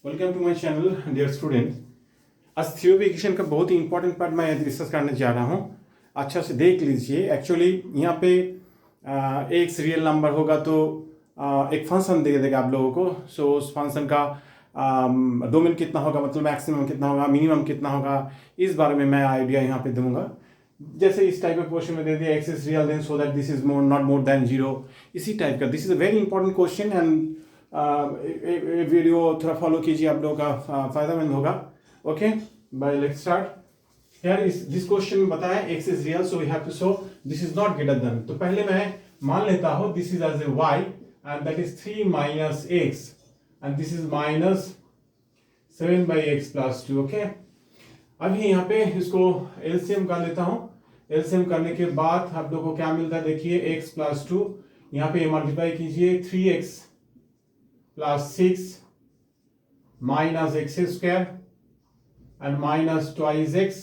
Welcome to my channel dear student. आज theory equation का बहुत ही इंपॉर्टेंट पार्ट मैं डिस्कस करने जा रहा हूँ। अच्छा से देख लीजिए। एक्चुअली यहाँ पे एक्स रियल नंबर होगा तो एक फंक्शन दे देगा आप लोगों को। सो उस फंक्शन का डोमेन कितना होगा, मतलब मैक्सिमम कितना होगा, मिनिमम कितना होगा, इस बारे में मैं आइडिया यहाँ पे दूंगा। जैसे इस टाइप ऑफ क्वेश्चन में दे दिया x is real then so that this is more not more than zero, इसी टाइप का। This is a very important question and video थोड़ा फॉलो कीजिए, आप लोगों का फायदामंद होगा। Okay, bye let's start. Here is this question में बताया x is real so we have to show this is not greater than. तो पहले मैं मान लेता हूं this is as a y and that is 3 minus x and this is minus 7 by x plus 2। Okay, अभी यहाँ पे इसको एलसीएम कर लेता हूं। एलसीएम करने के बाद आप लोगों को क्या मिलता है, देखिए x प्लस 2, यहाँ पे मल्टीप्लाई कीजिए 3x plus 6 minus X square and minus twice X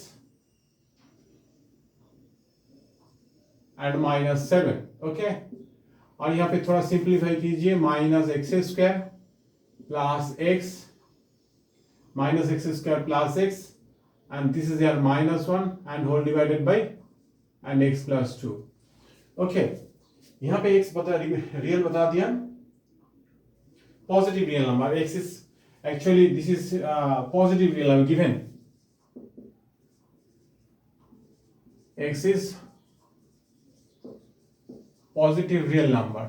and minus 7। Okay, और यहाँ पे थोड़ा सिंप्लीफाई कीजिए, minus X square plus X minus X square plus X and this is यार minus 1 and whole divided by and X plus 2। Okay, यहाँ पे x real बता दिया, positive real number. X is actually this is positive real number given. X is positive real number.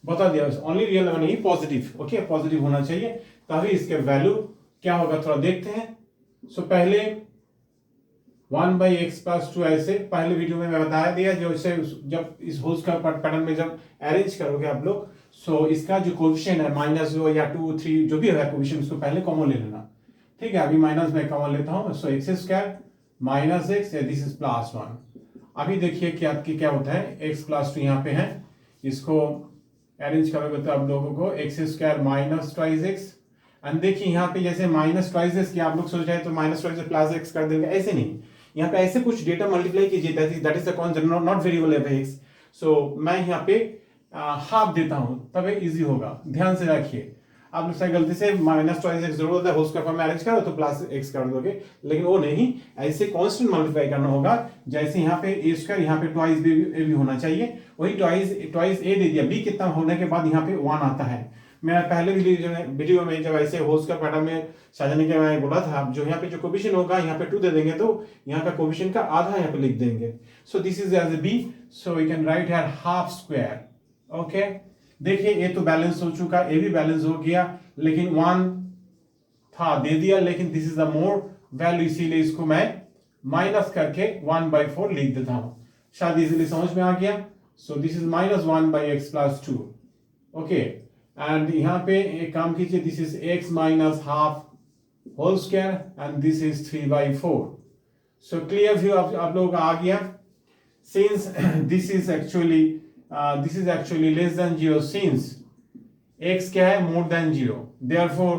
बता दिया, only real number नहीं, positive. Okay, positive होना चाहिए तभी इसके वैल्यू क्या होगा, थोड़ा देखते हैं। सो पहले 1 बाई एक्स प्लस 2 ऐसे पहले वीडियो में मैं बताया दिया, जो इसे जब इस होल स्क्वायर पैटर्न में जब अरेंज करोगे आप लोग, सो इसका जो कोएफिशिएंट है माइनस या 2 3 जो भी है कोएफिशिएंट, उसको पहले कॉमन ले लेना। ठीक है, अभी माइनस में कॉमन लेता हूं। So X square minus X, this is plus 1। अभी देखिए क्या होता है, एक्स प्लस 2 यहाँ पे है, इसको अरेंज करोगे तो आप लोगों को x square minus twice X and देखिए यहाँ पे जैसे माइनस ट्वाइस एक्स की आप लोग सोच रहे तो माइनस ट्वाइस प्लस एक्स कर देंगे, ऐसे नहीं। यहाँ पे ऐसे कुछ डेटा मल्टीप्लाई कीजिए, that is the concept, not variable है एक्स। सो मैं यहाँ पे हाफ देता हूं तब इजी होगा, ध्यान से रखिए। आप लोग से गलती से माइनस ट्वाइस एक्स जरूर होता है, होल स्क्वायर फॉर्म में अरेंज करो तो प्लस एक्स कर दोगे, लेकिन वो नहीं, ऐसे कांस्टेंट मल्टीप्लाई करना होगा। जैसे यहाँ पे ए स्क्वायर, यहाँ पे ट्वाइस भी होना चाहिए, वही ट्वाइस ए दे दिया, बी कितना होने के बाद यहाँ पे 1 आता है। मैं पहले वीडियो में जब ऐसे होल स्क्वायर पैटर्न में सजाने के मैं बोला था, जो यहाँ पे जो कोएफिशिएंट होगा यहाँ पे 2 दे देंगे तो यहाँ का कोएफिशिएंट का आधा यहाँ पे लिख देंगे। So this is as A B, so we can write here half square. Okay, देखिए ए तो बैलेंस हो चुका, ए भी बैलेंस हो गया, लेकिन 1 था दे दिया, लेकिन this is the more value, इसीलिए इसको मैं माइनस करके 1/4 लिख देता हूं। शायद इजीली समझ में आ गया। So this is minus 1 by x plus 2। Okay, and यहाँ पे एक काम कीजिए, this is x minus half whole square and this is 3/4। So clear view आप लोगों का आ गया। Since this is actually less than 0, since x क्या है, more than 0, therefore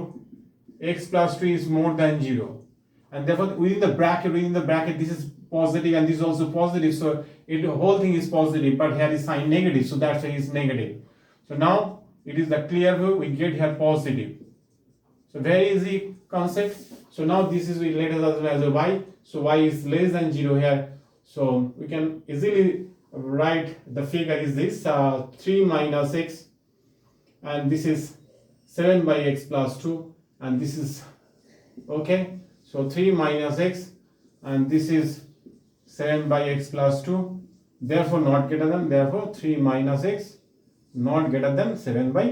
x plus 2 is more than 0, and therefore within the bracket this is positive and this is also positive, so the whole thing is positive, but here is sign negative, so that's why it's negative. So now it is the clear view, we get here positive. So very easy concept. So now this is related as a y, so y is less than 0 here, so we can easily write the figure is this 3 minus x and this is 7 by x plus 2 and this is okay, so 3 minus x and this is 7 by x plus 2, therefore not greater than, therefore 3 minus x not greater than 7 by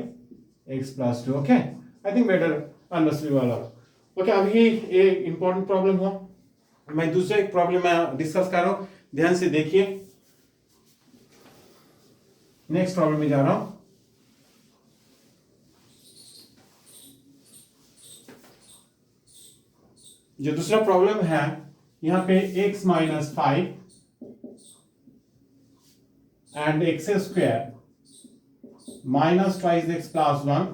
x plus 2. Okay, I think better understood वाला। okay, अभी ये important problem हो, मैं दूसरे problem में discuss कर रहा हूं, ध्यान से देखिए। नेक्स्ट प्रॉब्लम में जा रहा हूं। जो दूसरा प्रॉब्लम है, यहां पे x minus 5 and x square minus twice x plus 1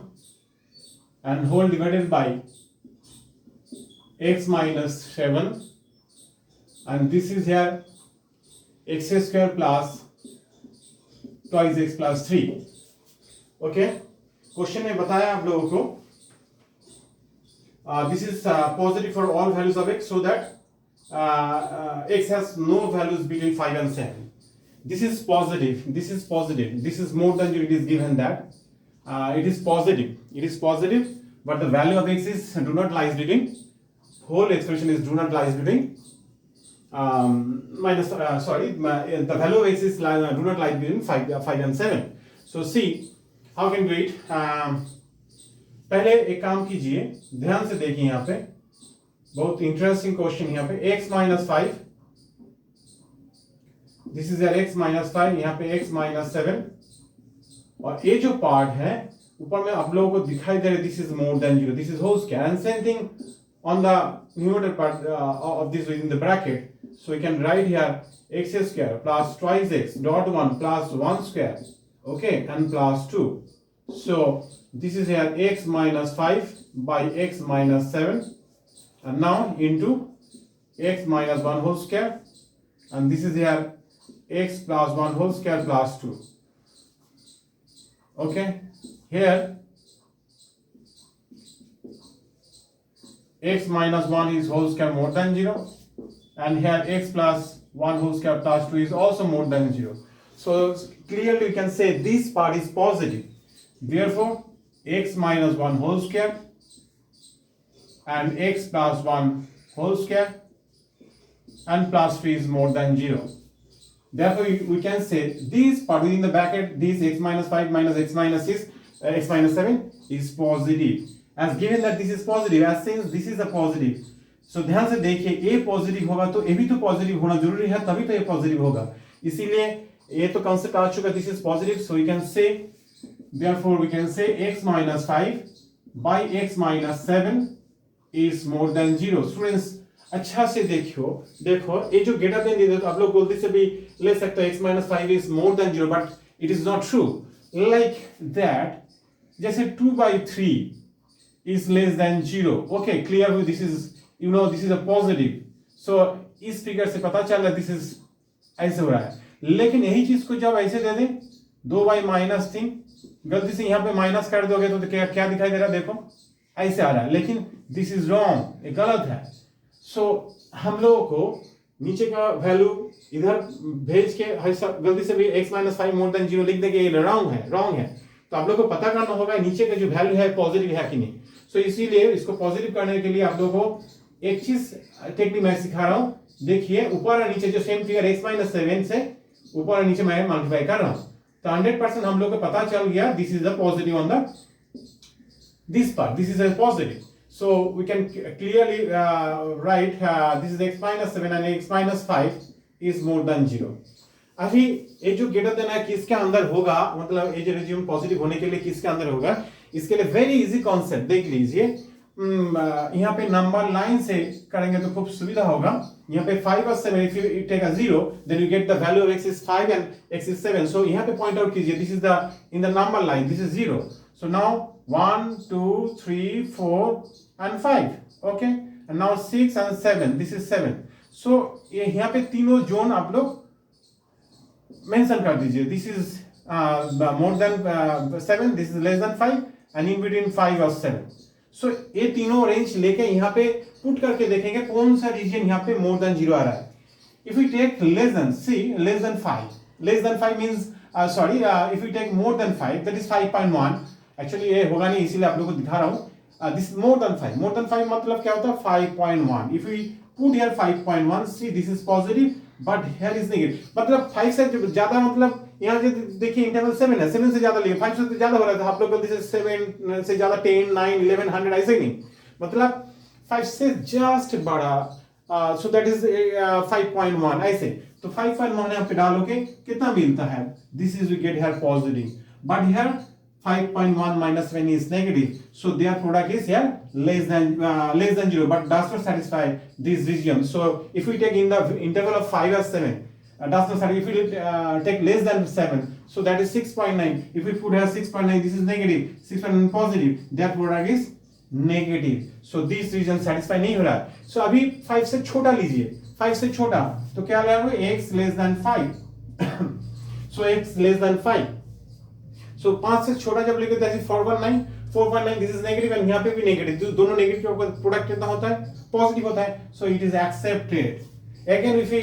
and whole divided by x minus 7 and this is here x square plus twice x plus 3। Okay, question में बताया आप लोगों को this is positive for all values of x, so that x has no values between 5 and 7. This is positive, this is positive, this is more than 0, it is given that it is positive, but the value of x is do not lies between, whole expression is do not lies between the value of x is do not lie between 5 and 7. So see how can we do it. पहले एक काम कीजिए, ध्यान से देखिए, यहाँ पे बहुत इंटरेस्टिंग क्वेश्चन, यहाँ पे x minus 5, this is x minus 5, यहाँ पे x माइनस 7, और ये जो पार्ट है ऊपर में आप लोगों को दिखाई दे रहा है, this is more than 0, this is whole square, and same thing on the numerator part of this within the bracket. So we can write here x square plus twice x dot 1 plus 1 square, okay, and plus 2. So this is here x minus 5 by x minus 7, and now into x minus 1 whole square, and this is here x plus 1 whole square plus 2. Okay, here x minus 1 is whole square more than 0, and here x plus 1 whole square plus 2 is also more than 0. So clearly you can say this part is positive. Therefore x minus 1 whole square and x plus 1 whole square and plus 3 is more than 0. Therefore we can say this part within the bracket, this x minus 5 minus x minus 6, x minus 7 is positive. As given that this is positive, as since this is a positive, so ध्यान से देखिए, a positive होगा तो a भी तो positive होना जरूरी है, तभी तो ये पॉजिटिव होगा, इसीलिए ये तो कंसेप्ट आ चुका, this is positive. So we can say, therefore we can say x minus 5 by x minus 7 is more than 0. Students अच्छा से देखो, ये जो ग्रेटर देन दे तो आप लोग गलती से भी ले सकते हो x minus 5 is more than 0, but it is not true like that. जैसे 2 by 3 is less than 0. Okay, clear with this is, you know, this is a positive. So इस फिगर से पता चल रहा है this is ऐसे हो रहा है, लेकिन यही चीज को जब ऐसे दे दें 2 by minus 3, गलती से यहाँ पे माइनस कर दोगे तो क्या दिखाई दे रहा है, देखो ऐसे आ रहा है, लेकिन दिस इज रॉन्ग, ये गलत है. सो हम लोगों को नीचे का वैल्यू इधर भेज के गलती से भी x minus 5 more than 0 लिख देंगे, ये रॉन्ग है. तो आप लोग को पता करना होगा नीचे का जो वैल्यू है पॉजिटिव है कि नहीं. सो इसीलिए इसको पॉजिटिव करने के लिए आप लोगों को एक चीज टेक्निक मैं सिखा रहा हूं. देखिए ऊपर और नीचे जो सेम फिगर x minus 7 से ऊपर और नीचे मैं मल्टीप्लाई कर रहा हूं, तो 100% हम लोग को पता चल गया this is a positive on the this part, this is a positive. So we can clearly write this is x minus 7 and x minus 5 is more than 0. अभी ये जो ग्रेटर देन है किसके अंदर होगा, मतलब ये जो रिज्यूम पॉजिटिव होने के लिए किसके अंदर होगा, इसके लिए वेरी इजी कॉन्सेप्ट देख लीजिए. यहाँ पे नंबर लाइन से करेंगे तो खूब सुविधा होगा. यहाँ पे 5 और 7, if you take a 0 then you get the value of x is 5 and x is 7. so यहाँ पे point out कीजिए, this is the in the number line, this is 0. so now 1 2 3 4 and 5, okay, and now 6 and 7, this is 7. so यहाँ पे तीनों zone आप लोग mention कर दीजिए, this is more then 7, this is less than 5 and in between 5 और 7. सो ये तीनों रेंज लेके यहाँ पे पुट करके देखेंगे कौन सा रीजन यहाँ पे मोर देन 0 आ रहा है. If you take less than, see less than 5 means if you take more than 5 that is 5.1. Actually ये होगा नहीं, इसीलिए आप लोगों को दिखा रहा हूँ. दिस मोर देन 5 मतलब क्या होता है 5.1. If you put here 5.1, see this is positive but here is negative, मतलब 5 से ज्यादा, मतलब यहाँ से देखिए इंटरवल 7 है, 7 से ज्यादा लिए 5 से ज्यादा हो रहा था, आप लोग गलती से 7 से ज्यादा 10 9 11 100 ऐसे ही नहीं, मतलब 5 से जस्ट बड़ा. सो दैट इज 5.1 ऐसे. तो 5.1 यहाँ पे डालोगे कितना मिलता है, this is we get here positive, but here 5.1 minus 7 is negative, so their product is here less than 0, but does not satisfy this region. So if we take in the interval of 5 or 7, does not satisfy. If we take less than 7, so that is 6.9. if we put here 6.9, this is negative, 6.9 positive, their product is negative. so this region satisfy नहीं हो रहा है. so अभी 5 से छोटा लीजिए, 5 से छोटा तो क्या लेंगे, x less than 5. so x less than 5. सो 5 से छोटा जब लेंगे that is 419. 4.9 this is negative and यहाँ पे भी नेगेटिव, दोनों नेगेटिव का प्रोडक्ट कितना होता है, पॉजिटिव होता है, so it is accepted. Again if we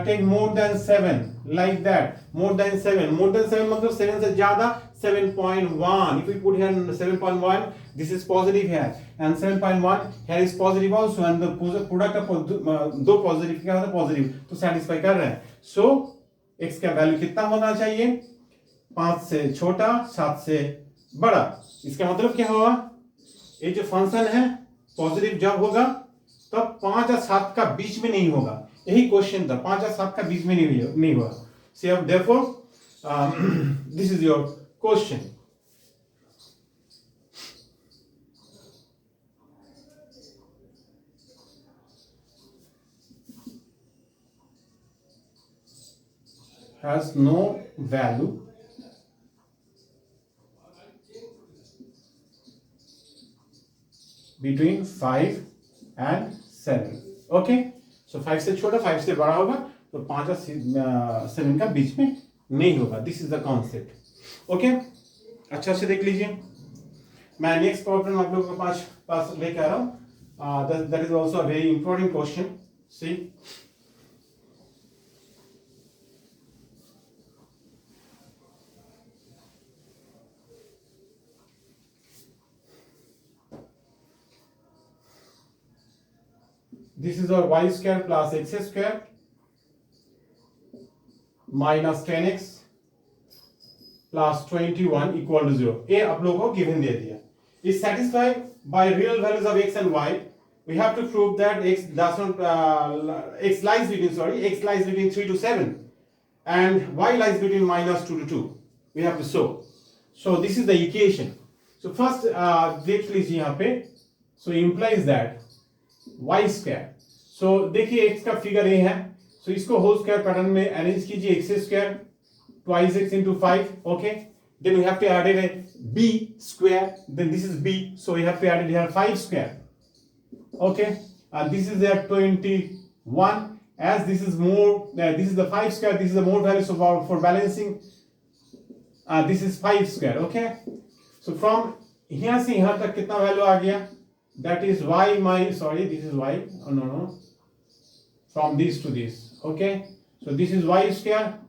take more than 7 like that, more than 7 मतलब 7 से ज्यादा 7.1. if we put here 7.1 this is positive here and 7.1 here is positive also and the product of दो positive क्या होता है, positive, तो satisfy कर रहे हैं. सो x का वैल्यू कितना होना चाहिए, 5 से छोटा 7 से बड़ा. इसका मतलब क्या होगा, ये जो फंक्शन है पॉजिटिव जब होगा तब 5 और 7 का बीच में नहीं होगा. यही क्वेश्चन था, 5 और 7 का बीच में नहीं होगा. So therefore this is your question. Has no value between 5 and 7. Okay, so 5 से छोटा 5 से बड़ा होगा तो 5 और 7 का बीच में नहीं होगा. This is the concept. Okay, अच्छा से देख लीजिए. मैं नेक्स्ट प्रॉब्लम आप लोगों के पास लेके आ रहा हूँ. That is also a very important question. See, this is our y square plus x square minus 10x plus 21 equal to 0. ये आप लोगों को गिवन दे दिया. is satisfied by real values of x and y. We have to prove that x does not x lies between 3 to 7 and y lies between minus 2 to 2. We have to show. So this is the equation. So first देख लीजिए यहाँ पे. So implies that y square. So देखिए x का figure ये है. So इसको whole square pattern में अरेंज कीजिए. x square twice x into 5. Okay, then we have to add a b square. Then this is b, so we have to add it here 5 square. Okay, and this is there 21. As this is more, this is the 5 square. This is the more value. So for balancing, this is 5 square. Okay, so from here से यहाँ तक कितना value आ गया? That is y this is y. Oh, no. From this to this. Okay, so this is y square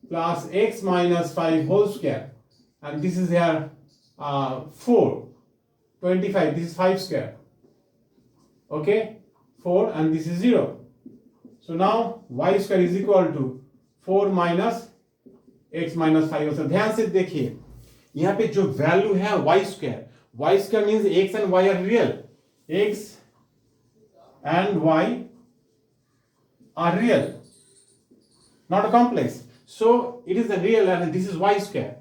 plus x minus 5 whole square, and this is here 4 25. This is 5 square. Okay, 4 and this is 0. So now y square is equal to 4 minus x minus 5. So ध्यान से देखिए यहाँ पे जो value है y square means x and y are real. X and y are real, not complex. So it is a real and this is y square.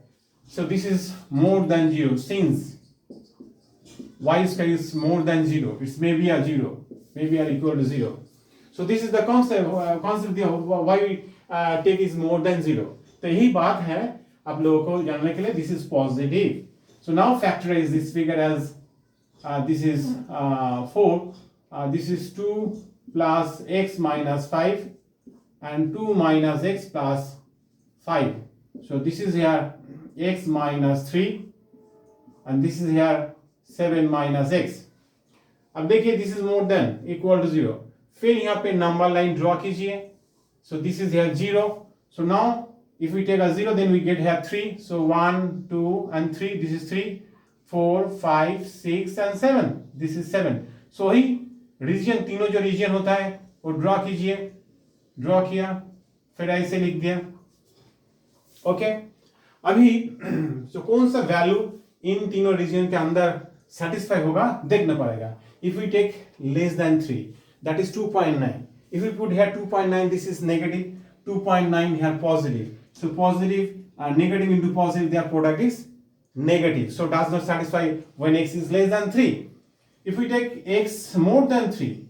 So this is more than 0. Since y square is more than 0, it's maybe a 0, maybe are equal to 0. So this is the concept of why we take is more than 0. तो यही बात है आप लोगों को जानने के लिए. This is positive. So now factorize this figure as this is 4. This is 2 plus x minus 5 and 2 minus x plus 5. So this is here x minus 3 and this is here 7 minus x. अब देखिए this is more than equal to 0. फिर यहाँ पे number line draw कीजिए. So this is here 0. So now if we take a 0 then we get here 3. So 1 2 and 3. This is 3 4 5 6 and 7. This is 7. So ही region, तीनों जो reason होता है वो ड्रॉ कीजिए. ड्रॉ किया, फिर ऐसे लिख दिया. ओके, अभी so कौन सा वैल्यू इन तीनों रीजन के अंदर सेटिस्फाई होगा देखना पड़ेगा. If we take less than 3, that is 2.9. If we put here 2.9, this is negative. 2.9 here positive. So positive negative into positive, their product is negative. So does not satisfy when x is less than 3. If we take x more than 3,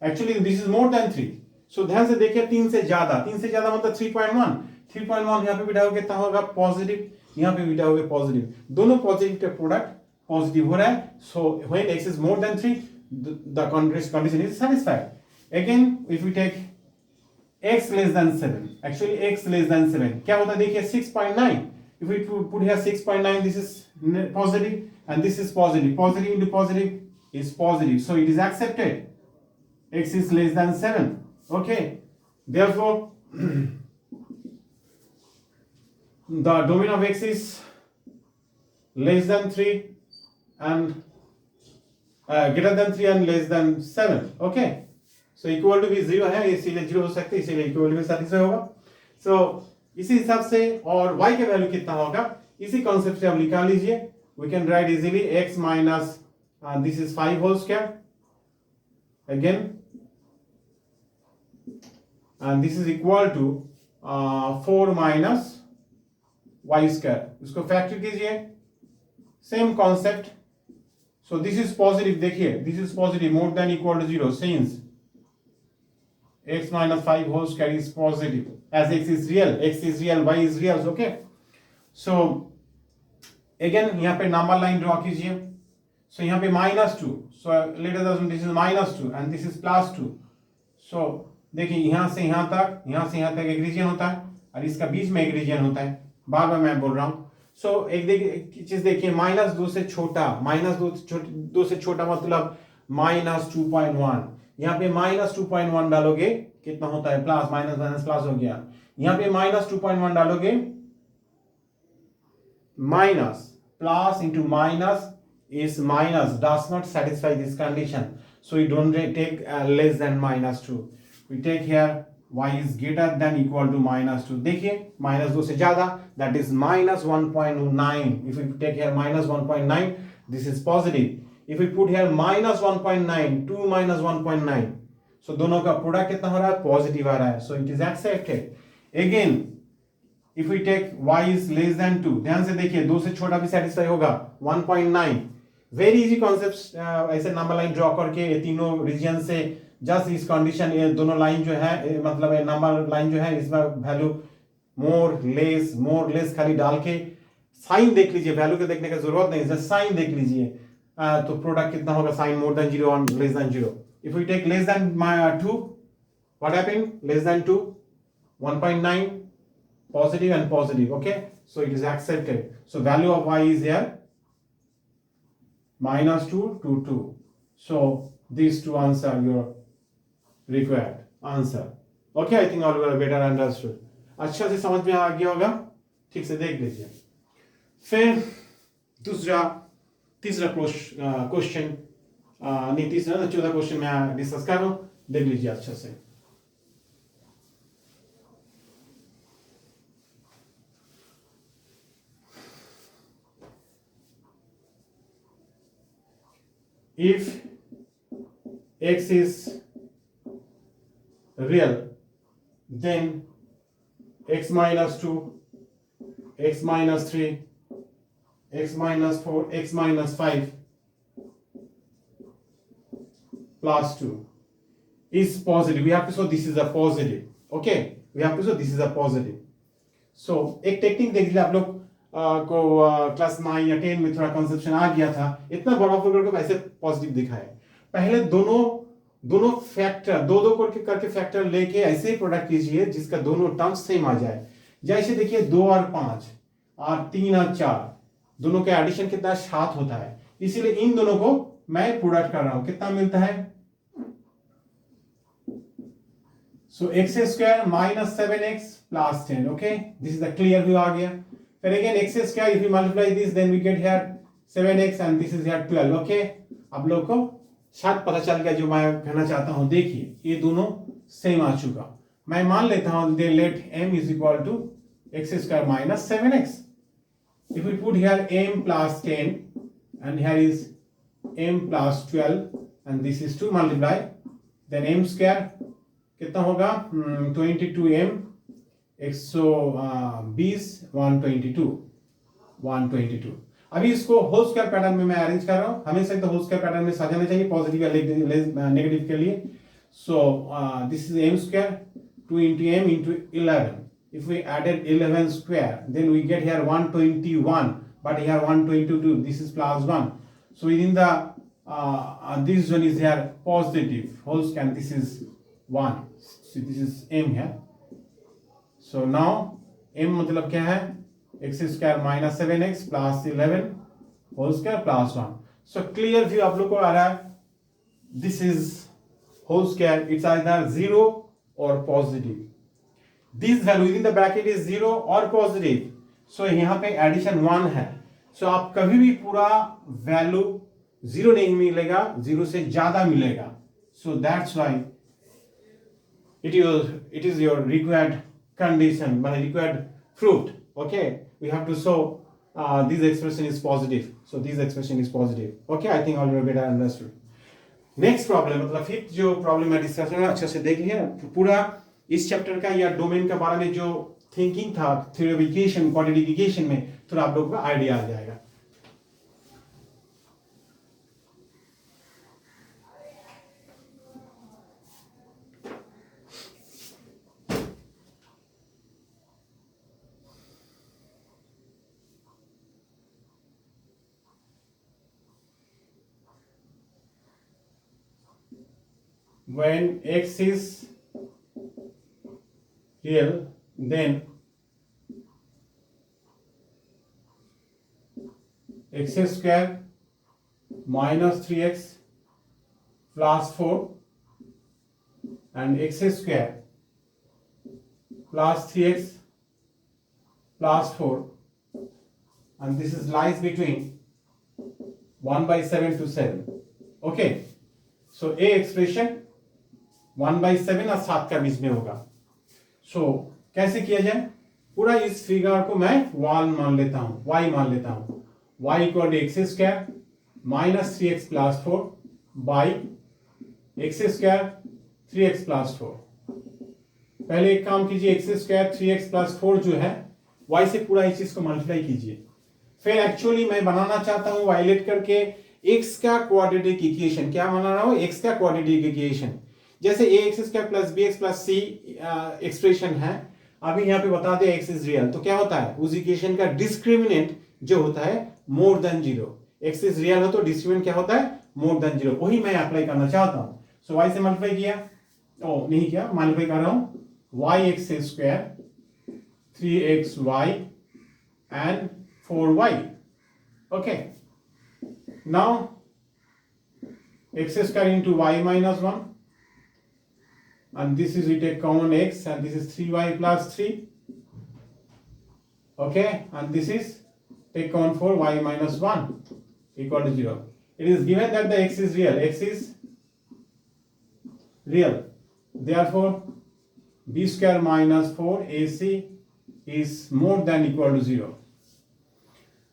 actually this is more than 3. So ध्यान से देखिए 3 से ज्यादा मतलब 3.1. 3.1 यहाँ पे बिठाओगे कितना होगा? पॉजिटिव. यहाँ पे बिठाओगे पॉजिटिव. दोनों पॉजिटिव के प्रोडक्ट पॉजिटिव हो रहा है. So when x is more than 3, the condition is satisfied. Again if we take x less than 7, actually x less than 7 क्या होता है देखिए 6.9. If we put here 6.9, this is positive and this is positive. Positive into positive is positive, so it is accepted. X is less than 7. Okay, therefore the domain of X is less than 3 and greater than 3 and less than 7. Okay, so equal to भी 0 है, इसीलिए 0 हो सकते हैं, इसीलिए equal भी satisfy होगा. सो इसी हिसाब से और y का वैल्यू कितना होगा इसी कॉन्सेप्ट से आप निकाल लीजिए. We can write easily x minus this is 5 whole square again and this is equal to 4 minus y square. इसको फैक्टर कीजिए, same concept. So this is positive, देखिए this is positive more than equal to 0 since x minus 5 whole square is positive as x is real, y is real. Okay, so again यहाँ पे number line draw कीजिए. सो यहाँ पे -2, so let us assume this is -2 and this is +2. सो देखिए यहाँ से यहाँ तक एक रीजन होता है और इसका बीच में एक रीजन होता है, बार बार मैं बोल रहा हूँ. सो एक चीज देखिए, -2 से छोटा, -2 से छोटा मतलब -2.1. यहाँ पे -2.1 डालोगे कितना होता है, प्लस माइनस माइनस प्लस हो गया. यहाँ पे -2.1 डालोगे, minus plus into minus is minus, does not satisfy this condition, so you don't take less than -2. We take here y is greater than equal to -2. देखिए -2 से ज्यादा, that is -1.9. if we take here -1.9, this is positive. if we put here -1.9, 2 minus 1.9, so दोनों का product कितना हो रहा है, positive आ रहा है, so it is accepted. Again if we take y is less than 2, ध्यान से देखिए 2 से छोटा भी सेटिस्फाई होगा, 1.9. Very easy concept. ऐसे नंबर लाइन ड्रॉ करके ये तीनों रीजन से जस्ट इस कंडीशन, ये दोनों लाइन जो है मतलब नंबर लाइन जो है इसमें वैल्यू मोर लेस खाली डाल के साइन देख लीजिए, वैल्यू के देखने की जरूरत नहीं, जस्ट साइन देख लीजिए. तो प्रोडक्ट कितना होगा, साइन मोर देन 0 और less than 0. If we take less than 2, what happened, less than 2, 1.9, positive and positive. Okay, so it is accepted. So value of y is here -2 to 2. So these two answer your required answer. Okay, I think all you are better understood. अच्छा से समझ में आ गया होगा, ठीक से देख लीजिए. फिर तीसरा क्वेश्चन नहीं, तीसरा चौथा क्वेश्चन मैं डिस्कस कर रहा हूं, देख लीजिए अच्छा से. If x is real, then x minus 2, x minus 3, x minus 4, x minus 5 plus 2 is positive. We have to show this is a positive. Okay, we have to show this is a positive. So एक technique देख लीजिए आप लोग को class 9 या 10 में थोड़ा conception आ गया था. इतना बड़ा फिगर को कैसे पॉजिटिव दिखाए, पहले दोनों फैक्टर दो करके फैक्टर लेके ऐसे प्रोडक्ट कीजिए जिसका दोनों टर्म्स सेम आ जाए. जैसे देखिए 2 और 5 और 3 और 4 दोनों का एडिशन कितना 7 होता है, इसीलिए इन दोनों को मैं प्रोडक्ट कर रहा हूं. कितना मिलता है, so x square minus 7x plus 10. Okay, this is the clear view आ गया. फिर again x square, if you multiply this then we get here 7x and this is here 12. Okay, आप लोग को शायद पता चल गया जो मैं कहना चाहता हूं. देखिए ये दोनों सेम आ चुका. मैं मान लेता हूं दे let m is equal to x square minus 7x. If we put here m plus 10 and here is m plus 12 and this is to multiply, then m square कितना होगा 22m 120 122. अभी इसको होल स्क्वायर पैटर्न में मैं arrange कर रहा हूं. हमेशा तो होल स्क्वायर पैटर्न में सजाना चाहिए पॉजिटिव या नेगेटिव के लिए. सो this is m square 2 into m into 11. If we added 11 square, then we get here 121, but here 122. This is plus 1. So within the this one is here positive whole square. This is 1. So this is m here. So now m मतलब क्या है, x square minus 7x plus 11 whole square plus 1. So clear view आप लोग को आ रहा है. This is whole square, it's either 0 और positive. This value in the bracket is 0 और पॉजिटिव. सो यहाँ पे एडिशन 1 है. सो आप कभी भी पूरा वैल्यू 0 नहीं मिलेगा, 0 से ज्यादा मिलेगा. So that's why it is your required condition, but required fruit. Okay, we have to show this expression is positive. So this expression is positive. Okay, I think all you better understood. Next problem, मतलब fifth जो problem है discuss में अच्छे से देख लिया. पूरा इस चैप्टर का या डोमेन के बारे में जो थिंकिंग था थ्योरिफिकेशन क्वांटिफिकेशन में, थोड़ा आप लोगों को आइडिया आ जाएगा. When x is real, then x square minus 3x plus 4 and x square plus 3x plus 4, and this is lies between 1/7 to 7. Okay, so a expression 1/7 और 7 का बीच में होगा. सो कैसे किया जाए? पूरा इस फिगर को मैं y मान लेता हूं, y मान लेता हूं. y equal to x square minus 3x plus 4 by x square 3x plus 4. पहले एक काम कीजिए, एक्स स्क्वायर 3x प्लस 4 जो है y से पूरा इस चीज को मल्टीप्लाई कीजिए. फिर एक्चुअली मैं बनाना चाहता हूं वायलेट करके x का क्वाड्रेटिक इक्वेशन. क्या बना रहा हूं? x का क्वाड्रेटिक इक्वेशन. जैसे A X square plus B X plus C expression है. अभी यहाँ पे बता दे एक्स इज रियल, तो क्या होता है उस इक्वेशन का डिस्क्रिमिनेंट जो होता है मोर देन 0. एक्स इज रियल हो तो डिस्क्रिमिनेंट क्या होता है? मोर देन 0. वही मैं अप्लाई करना चाहता हूं. सो वाई से मल्टीप्लाई किया, नहीं किया, मल्टीप्लाई कर रहा हूं. Y x square 3xy and 4y. Okay, now x square into y minus 1, and this is we take common x, and this is 3y plus 3. Okay, and this is take common 4y minus 1 equal to 0. It is given that the x is real. X is real. Therefore, b square minus 4ac is more than equal to 0.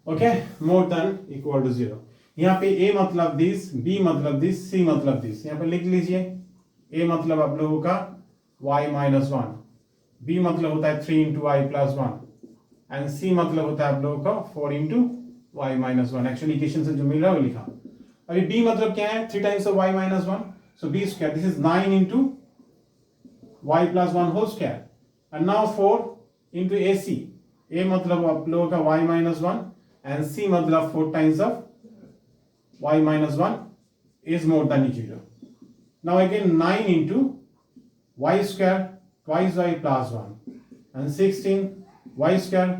Okay, more than equal to 0. यहाँ पे a मतलब this, b मतलब this, c मतलब this. यहाँ पे लिख लीजिए. a मतलब आप लोगों का y माइनस 1, b मतलब होता है 3 into y plus 1, and c मतलब होता है आप लोगों का 4 into y minus 1. Actually equation से जो मिल रहा है वो लिखा. अभी b मतलब क्या है? 3 times of y minus 1, so b square, this is 9 into y plus 1 whole square, and now 4 into ac. a मतलब आप लोगों का y माइनस 1 एंड c मतलब 4 times of y minus 1 is more than 0. Now again 9 into y square twice y plus 1 and 16 y square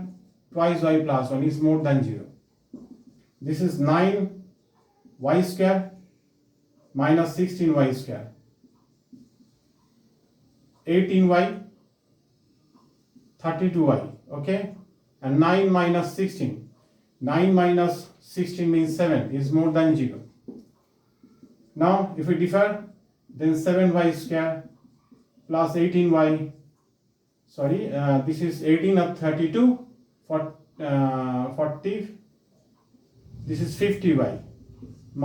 twice y plus 1 is more than 0. This is 9 y square minus 16 y square, 18 y 32 y. Okay, and 9 minus 16, 9 minus 16 means 7 is more than 0. Now if we differ, then 7y square plus 18y, sorry, this is 18 of 32 for 40, this is 50y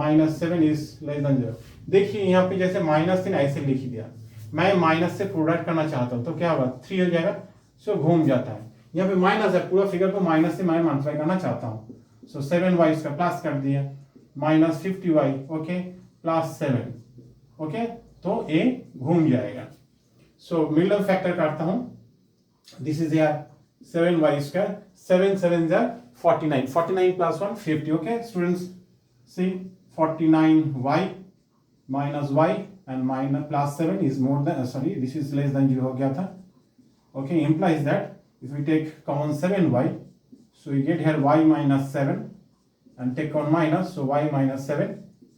minus 7 is less than 0. देखिए यहाँ पे जैसे minus 3 ऐसे लिख दिया, मैं minus से product करना चाहता हूँ तो क्या होगा? 3 हो जाएगा. सो घूम जाता है. यहाँ पे माइनस है, पूरा फिगर को माइनस से मैं मल्टीप्लाई करना चाहता हूँ. सो 7y इसका प्लस कर दिया minus 50y. Okay, plus 7. Okay, तो a घूम जाएगा. सो मिडल फैक्टर करता हूं. दिस इज यार 7y स्क्वायर, 7 7 जा 49, 49 plus 1 50. Okay students, see 49y minus y and minus plus 7 is more than, sorry this is less than 0 हो गया था. Okay, implies that if we take common 7y, so we get here y minus 7 and take on minus, so y minus 7,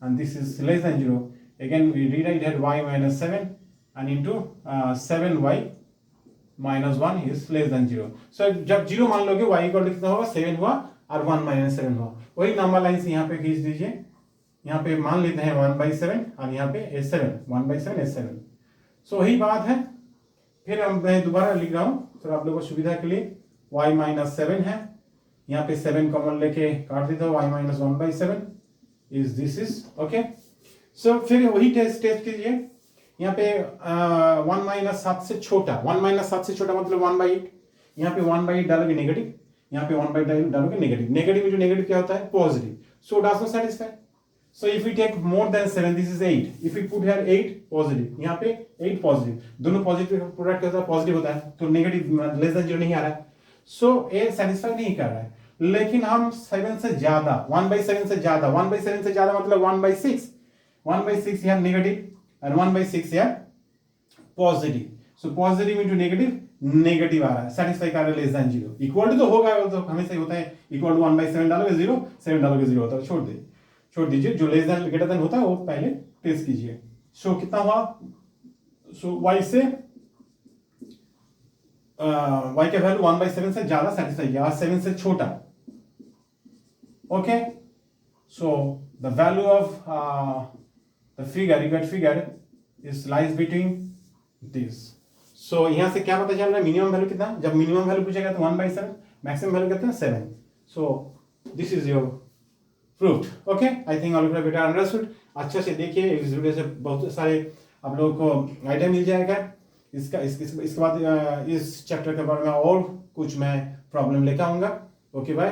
and this is less than 0. Again we rewrite that y minus 7 and into 7y minus 1 is less than 0. So जब 0 मान लोगे y equal to कितना होगा, 7 हुआ और 1 minus 7 हुआ. वही number line से यहाँ पे खींच दीजिए. यहाँ पे मान लेते हैं 1/7 और यहाँ पे s7, 1/7 s7. सो वही बात है. फिर मैं दोबारा लिख रहा हूँ तो आप लोगों को सुविधा के लिए. y माइनस 7 है, यहाँ पे 7 कॉमन लेके काट देता हूँ. y minus 1/7 is this is okay. So फिर वही टेस्ट कीजिए. यहाँ पे 1 माइनस 7 से छोटा, 1 माइनस 7 से छोटा मतलब 1/8. यहाँ पे 1/8 डालोगे नेगेटिव, यहाँ पे 1/8 डालोगे नेगेटिव. नेगेटिव इंटू नेगेटिव क्या होता है, positive. So does not satisfy. So if we take more than 7, this is 8. If we put here 8 positive, यहाँ पे 8 positive, दोनों पॉजिटिव प्रोडक्ट होता है, पॉजिटिव होता है, तो नेगेटिव लेस देन 0 नहीं आ रहा है. सो ए सेटिस्फाई नहीं कर रहा है. लेकिन हम 7 से ज्यादा, 1/7 से ज्यादा, 1/7 से ज्यादा मतलब 1/6, 1/6 यहाँ नेगेटिव और 1/6 यहाँ positive. So positive into negative, negative आ रहा है, सेटिस्फाई कर रहा है लेस देन 0. इक्वल टू तो होगा, तो हमेशा होता है इक्वल टू 1/7 डालोगे 0, 7 डालोगे 0 होता है. छोड़ दीजिए. जो लेस देन ग्रेटर देन होता है वो पहले टेस्ट कीजिए. सो कितना हुआ, सो y से y का वैल्यू 1/7 से ज्यादा सेटिस्फाई किया, 7 से छोटा. Okay. So the value of the figure, you get figure is lies between this. So यहां से क्या पता चल रहा है, मिनिमम वैल्यू कितना. जब मिनिमम वैल्यू पूछेगा तो 1/7, मैक्सिमम वैल्यू कितना 7. सो this is your proved. Okay, I think all of you better understood. अच्छे से देखिए, इस वीडियो से बहुत सारे आप लोगों को आइडिया मिल जाएगा. इसके बाद इस चैप्टर के बारे में और कुछ मैं प्रॉब्लम लेकर आऊंगा. Okay bye.